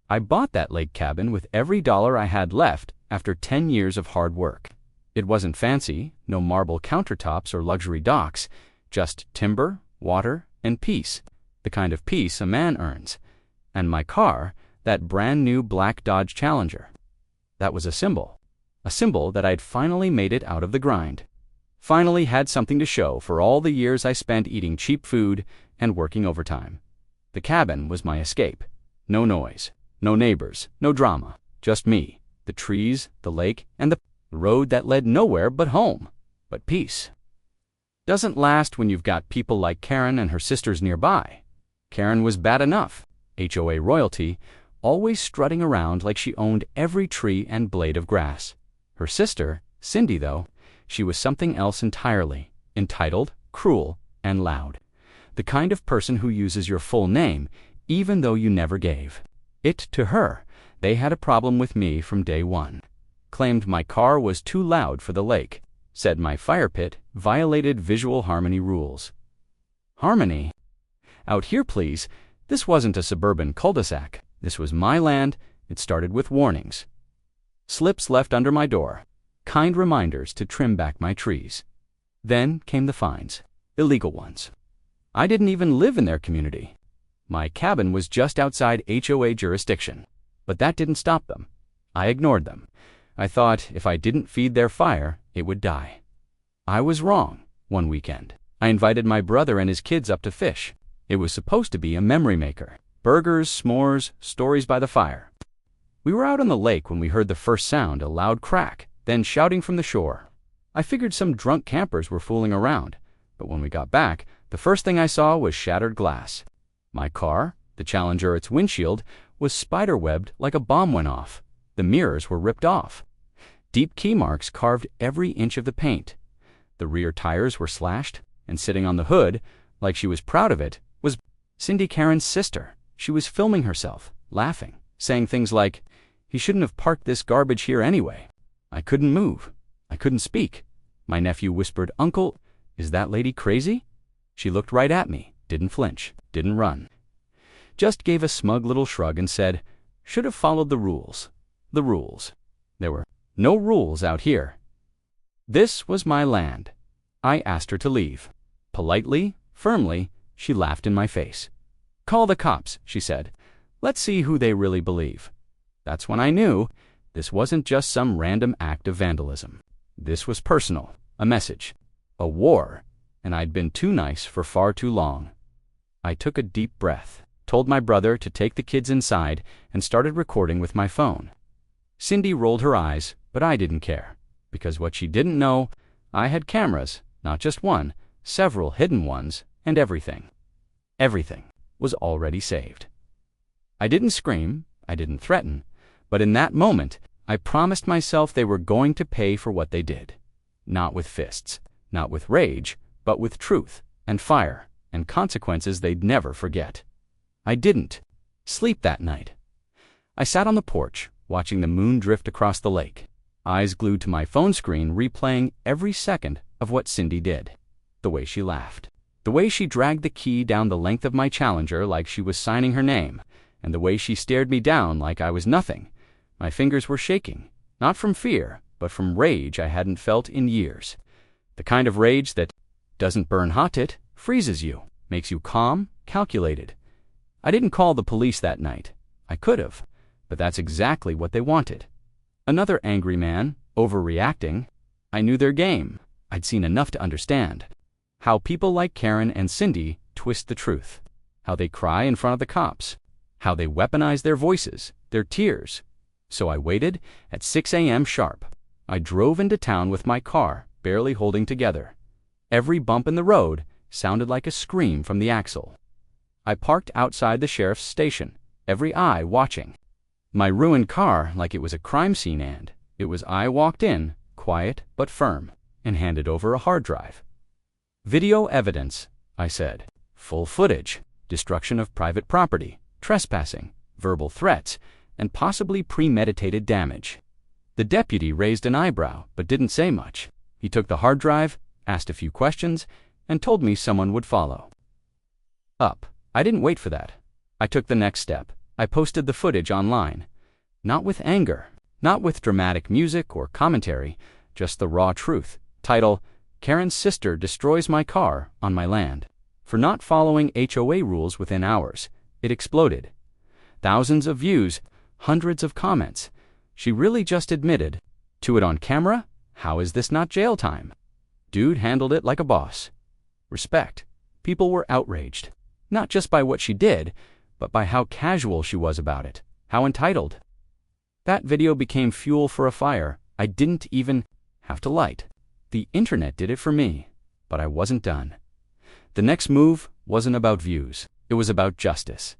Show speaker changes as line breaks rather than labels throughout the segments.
I bought that lake cabin with every dollar I had left after 10 years of hard work. It wasn't fancy, no marble countertops or luxury docks, just timber, water, and peace, the kind of peace a man earns. And my car, that brand new black Dodge Challenger. That was a symbol that I'd finally made it out of the grind. Finally had something to show for all the years I spent eating cheap food and working overtime. The cabin was my escape. No noise, no neighbors, no drama, just me, the trees, the lake, and the road that led nowhere but home. But peace doesn't last when you've got people like Karen and her sisters nearby. Karen was bad enough, HOA royalty, always strutting around like she owned every tree and blade of grass. Her sister, Cindy, though, she was something else entirely, entitled, cruel, and loud. The kind of person who uses your full name, even though you never gave it to her. They had a problem with me from day one. Claimed my car was too loud for the lake. Said my fire pit violated visual harmony rules. Harmony? Out here, please. This wasn't a suburban cul-de-sac. This was my land. It started with warnings. Slips left under my door. Kind reminders to trim back my trees. Then came the fines. Illegal ones. I didn't even live in their community. My cabin was just outside HOA jurisdiction. But that didn't stop them. I ignored them. I thought if I didn't feed their fire, it would die. I was wrong. One weekend, I invited my brother and his kids up to fish. It was supposed to be a memory maker. Burgers, s'mores, stories by the fire. We were out on the lake when we heard the first sound, a loud crack, then shouting from the shore. I figured some drunk campers were fooling around, but when we got back, the first thing I saw was shattered glass. My car, the Challenger, its windshield, was spider-webbed like a bomb went off. The mirrors were ripped off. Deep key marks carved every inch of the paint. The rear tires were slashed, and sitting on the hood, like she was proud of it, was Cindy, Karen's sister. She was filming herself, laughing, saying things like, "He shouldn't have parked this garbage here anyway." I couldn't move. I couldn't speak. My nephew whispered, "Uncle, is that lady crazy?" She looked right at me, didn't flinch, didn't run. Just gave a smug little shrug and said, "Should have followed the rules." The rules. There were no rules out here. This was my land. I asked her to leave. Politely, firmly, she laughed in my face. "Call the cops," she said. "Let's see who they really believe." That's when I knew this wasn't just some random act of vandalism. This was personal, a message, a war, and I'd been too nice for far too long. I took a deep breath, told my brother to take the kids inside, and started recording with my phone. Cindy rolled her eyes, but I didn't care, because what she didn't know, I had cameras, not just one, several hidden ones, and everything. Everything was already saved. I didn't scream, I didn't threaten, but in that moment, I promised myself they were going to pay for what they did. Not with fists, not with rage, but with truth and fire and consequences they'd never forget. I didn't sleep that night. I sat on the porch, watching the moon drift across the lake, eyes glued to my phone screen, replaying every second of what Cindy did. The way she laughed, the way she dragged the key down the length of my Challenger like she was signing her name, and the way she stared me down like I was nothing. My fingers were shaking, not from fear, but from rage I hadn't felt in years. The kind of rage that doesn't burn hot, it freezes you, makes you calm, calculated. I didn't call the police that night. I could have, but that's exactly what they wanted. Another angry man, overreacting. I knew their game. I'd seen enough to understand how people like Karen and Cindy twist the truth, how they cry in front of the cops, how they weaponize their voices, their tears. So I waited at 6 a.m. sharp. I drove into town with my car barely holding together. Every bump in the road sounded like a scream from the axle. I parked outside the sheriff's station, every eye watching. My ruined car like it was a crime scene, and it was I walked in, quiet but firm, and handed over a hard drive. "Video evidence," I said. "Full footage, destruction of private property, trespassing, verbal threats, and possibly premeditated damage." The deputy raised an eyebrow but didn't say much. He took the hard drive, asked a few questions, and told me someone would follow up. I didn't wait for that. I took the next step, I posted the footage online. Not with anger, not with dramatic music or commentary, just the raw truth. Title: Karen's sister destroys my car on my land. For not following HOA rules within hours, it exploded. Thousands of views, hundreds of comments. She really just admitted to it on camera? How is this not jail time? Dude handled it like a boss. Respect. People were outraged, not just by what she did, but by how casual she was about it, how entitled. That video became fuel for a fire I didn't even have to light. The internet did it for me, but I wasn't done. The next move wasn't about views. It was about justice.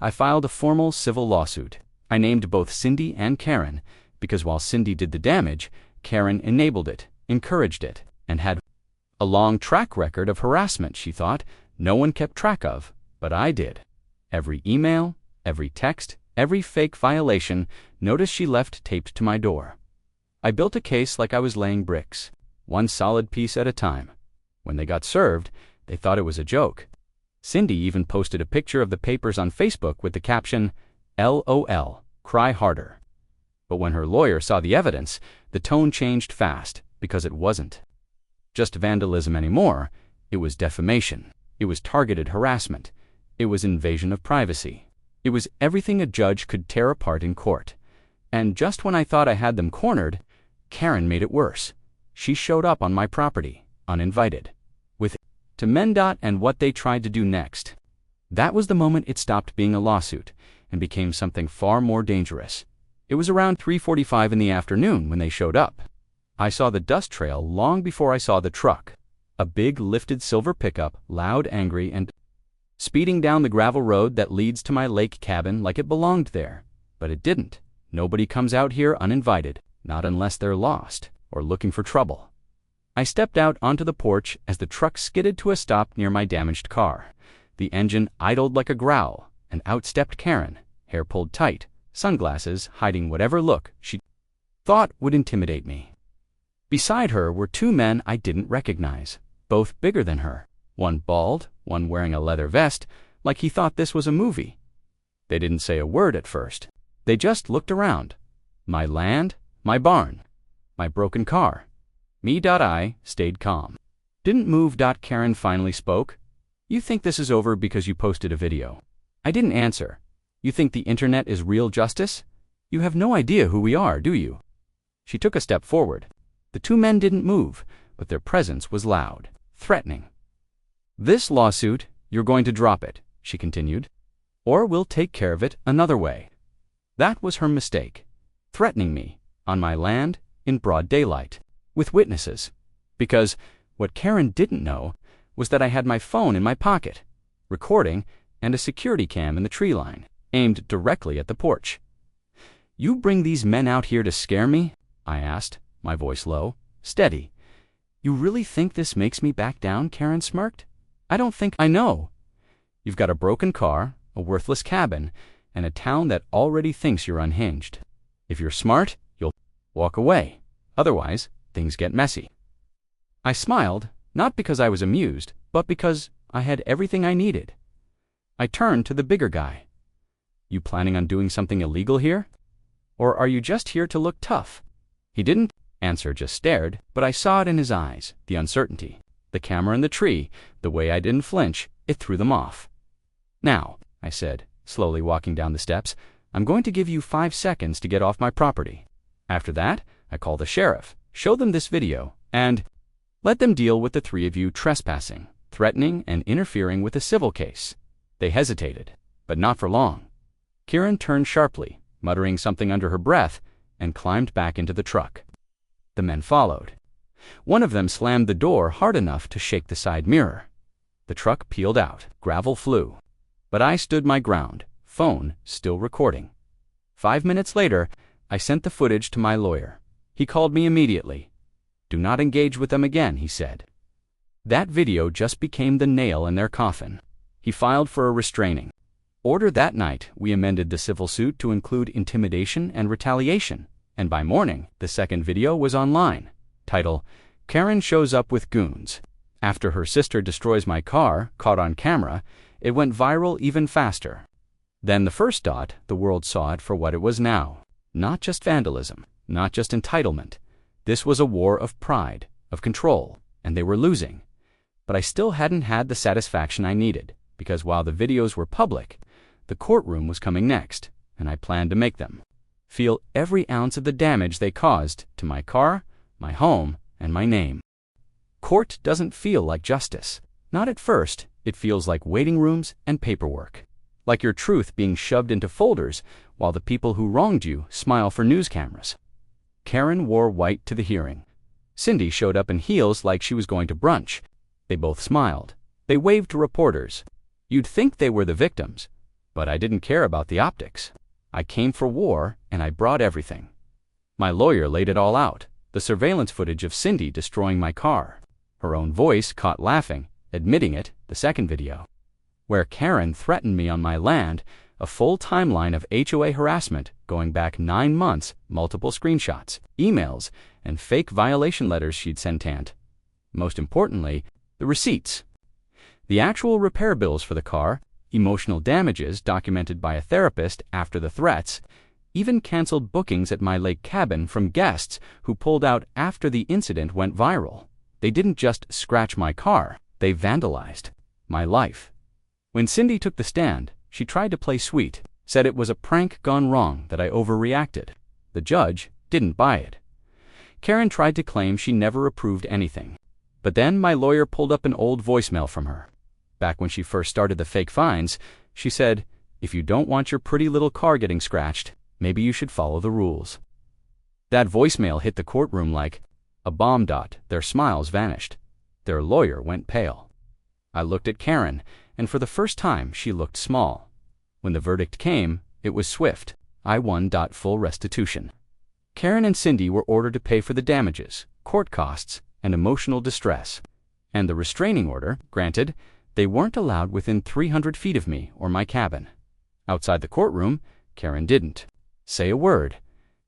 I filed a formal civil lawsuit. I named both Cindy and Karen, because while Cindy did the damage, Karen enabled it, encouraged it, and had a long track record of harassment she thought no one kept track of, but I did. Every email, every text, every fake violation, notice she left taped to my door. I built a case like I was laying bricks, one solid piece at a time. When they got served, they thought it was a joke. Cindy even posted a picture of the papers on Facebook with the caption, LOL, cry harder. But when her lawyer saw the evidence, the tone changed fast, because it wasn't just vandalism anymore. It was defamation. It was targeted harassment. It was invasion of privacy. It was everything a judge could tear apart in court. And just when I thought I had them cornered, Karen made it worse. She showed up on my property, uninvited, with to MnDOT and what they tried to do next. That was the moment it stopped being a lawsuit and became something far more dangerous. It was around 3:45 in the afternoon when they showed up. I saw the dust trail long before I saw the truck. A big lifted silver pickup, loud, angry, and speeding down the gravel road that leads to my lake cabin like it belonged there. But it didn't. Nobody comes out here uninvited, not unless they're lost or looking for trouble. I stepped out onto the porch as the truck skidded to a stop near my damaged car. The engine idled like a growl, and out stepped Karen, hair pulled tight, sunglasses hiding whatever look she thought would intimidate me. Beside her were two men I didn't recognize, both bigger than her, one bald, one wearing a leather vest, like he thought this was a movie. They didn't say a word at first. They just looked around. My land, my barn, my broken car. I stayed calm. Didn't move. Karen finally spoke. You think this is over because you posted a video? I didn't answer. You think the internet is real justice? You have no idea who we are, do you? She took a step forward. The two men didn't move, but their presence was loud, threatening. This lawsuit, you're going to drop it, she continued, or we'll take care of it another way. That was her mistake. Threatening me, on my land, in broad daylight, with witnesses. Because what Karen didn't know was that I had my phone in my pocket, recording, and a security cam in the tree line, aimed directly at the porch. You bring these men out here to scare me? I asked, my voice low, steady. You really think this makes me back down? Karen smirked. I don't think I know. You've got a broken car, a worthless cabin, and a town that already thinks you're unhinged. If you're smart, you'll walk away. Otherwise, things get messy. I smiled, not because I was amused, but because I had everything I needed. I turned to the bigger guy. You planning on doing something illegal here? Or are you just here to look tough? He didn't answer, just stared, but I saw it in his eyes, the uncertainty. The camera in the tree, the way I didn't flinch, it threw them off. Now, I said, slowly walking down the steps, I'm going to give you 5 seconds to get off my property. After that, I call the sheriff, show them this video, and let them deal with the three of you trespassing, threatening, and interfering with a civil case. They hesitated, but not for long. Karen turned sharply, muttering something under her breath, and climbed back into the truck. The men followed. One of them slammed the door hard enough to shake the side mirror. The truck peeled out, gravel flew. But I stood my ground, phone still recording. 5 minutes later, I sent the footage to my lawyer. He called me immediately. Do not engage with them again, he said. That video just became the nail in their coffin. He filed for a restraining order that night. We amended the civil suit to include intimidation and retaliation, and by morning, the second video was online. Title: Karen shows up with goons. After her sister destroys my car, caught on camera, it went viral even faster. Then the first dot, the world saw it for what it was now. Not just vandalism, not just entitlement. This was a war of pride, of control, and they were losing. But I still hadn't had the satisfaction I needed, because while the videos were public, the courtroom was coming next, and I planned to make them feel every ounce of the damage they caused to my car, my home, and my name. Court doesn't feel like justice. Not at first. It feels like waiting rooms and paperwork. Like your truth being shoved into folders while the people who wronged you smile for news cameras. Karen wore white to the hearing. Cindy showed up in heels like she was going to brunch. They both smiled. They waved to reporters. You'd think they were the victims, but I didn't care about the optics. I came for war, and I brought everything. My lawyer laid it all out. The surveillance footage of Cindy destroying my car. Her own voice caught laughing, admitting it, the second video. Where Karen threatened me on my land, a full timeline of HOA harassment going back 9 months, multiple screenshots, emails, and fake violation letters she'd sent Tant. Most importantly, the receipts. The actual repair bills for the car, emotional damages documented by a therapist after the threats, even canceled bookings at my lake cabin from guests who pulled out after the incident went viral. They didn't just scratch my car, they vandalized my life. When Cindy took the stand, she tried to play sweet, said it was a prank gone wrong, that I overreacted. The judge didn't buy it. Karen tried to claim she never approved anything. But then my lawyer pulled up an old voicemail from her. Back when she first started the fake fines, she said, "If you don't want your pretty little car getting scratched, maybe you should follow the rules." That voicemail hit the courtroom like a bomb dot. Their smiles vanished. Their lawyer went pale. I looked at Karen, and for the first time she looked small. When the verdict came, it was swift. I won. Full restitution. Karen and Cindy were ordered to pay for the damages, court costs, and emotional distress. And the restraining order, granted, they weren't allowed within 300 feet of me or my cabin. Outside the courtroom, Karen didn't say a word.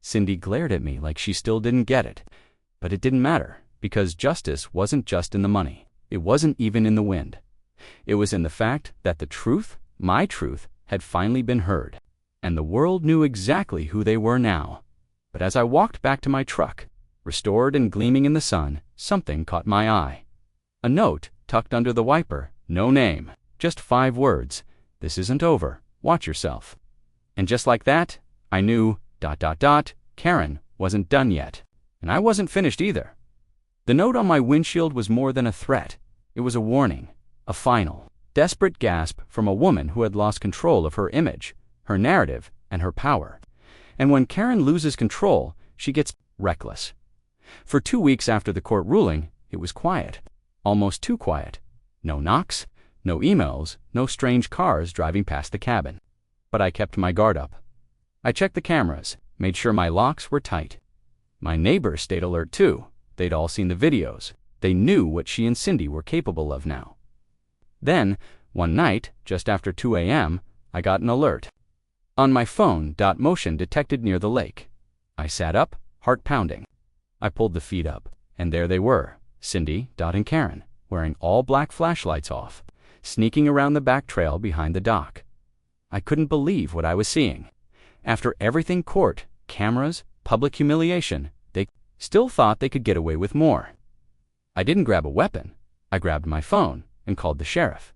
Cindy glared at me like she still didn't get it. But it didn't matter, because justice wasn't just in the money. It wasn't even in the wind. It was in the fact that the truth, my truth, had finally been heard, and the world knew exactly who they were now. But as I walked back to my truck, restored and gleaming in the sun, something caught my eye. A note tucked under the wiper, no name, just 5 words. "This isn't over. Watch yourself." And just like that, I knew, Karen wasn't done yet. And I wasn't finished either. The note on my windshield was more than a threat. It was a warning, a final, desperate gasp from a woman who had lost control of her image, her narrative, and her power. And when Karen loses control, she gets reckless. For 2 weeks after the court ruling, it was quiet, almost too quiet. No knocks, no emails, no strange cars driving past the cabin. But I kept my guard up. I checked the cameras, made sure my locks were tight. My neighbors stayed alert too. They'd all seen the videos. They knew what she and Cindy were capable of now. Then, one night, just after 2 a.m., I got an alert. On my phone, motion detected near the lake. I sat up, heart pounding. I pulled the feed up, and there they were, Cindy, and Karen, wearing all black flashlights off, sneaking around the back trail behind the dock. I couldn't believe what I was seeing. After everything court, cameras, public humiliation, they still thought they could get away with more. I didn't grab a weapon. I grabbed my phone and called the sheriff.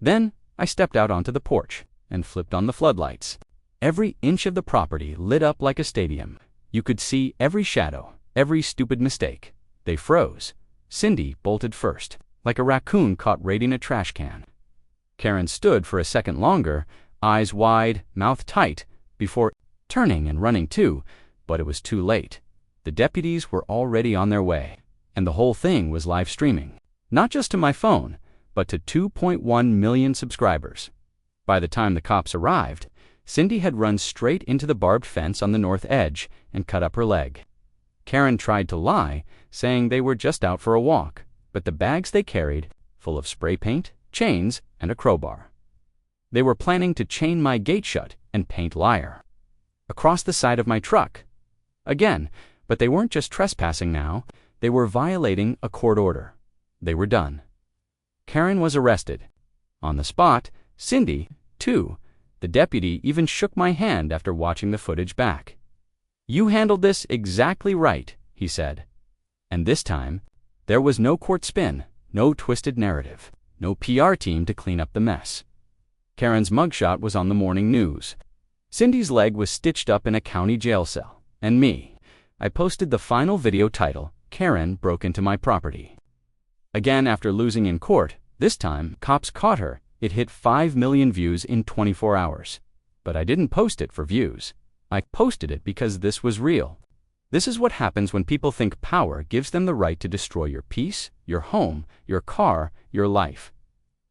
Then I stepped out onto the porch and flipped on the floodlights. Every inch of the property lit up like a stadium. You could see every shadow, every stupid mistake. They froze. Cindy bolted first, like a raccoon caught raiding a trash can. Karen stood for a second longer, eyes wide, mouth tight, before turning and running too, but it was too late. The deputies were already on their way, and the whole thing was live streaming, not just to my phone, but to 2.1 million subscribers. By the time the cops arrived, Cindy had run straight into the barbed fence on the north edge and cut up her leg. Karen tried to lie, saying they were just out for a walk, but the bags they carried, full of spray paint, chains, and a crowbar. They were planning to chain my gate shut and paint liar across the side of my truck. Again, but they weren't just trespassing now, they were violating a court order. They were done. Karen was arrested. On the spot, Cindy, too, The deputy even shook my hand after watching the footage back. "You handled this exactly right," he said. And this time, there was no court spin, no twisted narrative, no PR team to clean up the mess. Karen's mugshot was on the morning news. Cindy's leg was stitched up in a county jail cell. And me, I posted the final video title, "Karen broke into my property." Again, after losing in court, this time, cops caught her. It hit 5 million views in 24 hours. But I didn't post it for views. I posted it because this was real. This is what happens when people think power gives them the right to destroy your peace, your home, your car, your life.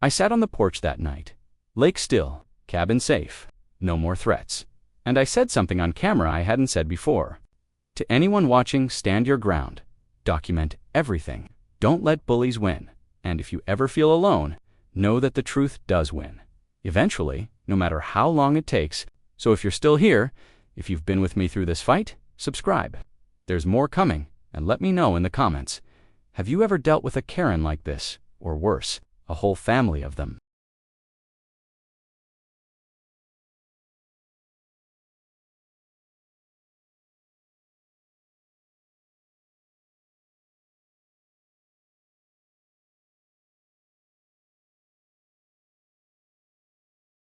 I sat on the porch that night. Lake still, cabin safe, no more threats. And I said something on camera I hadn't said before. To anyone watching, stand your ground. Document everything. Don't let bullies win. And if you ever feel alone, know that the truth does win. Eventually, no matter how long it takes. So if you're still here, if you've been with me through this fight, subscribe. There's more coming, and let me know in the comments. Have you ever dealt with a Karen like this, or worse, a whole family of them?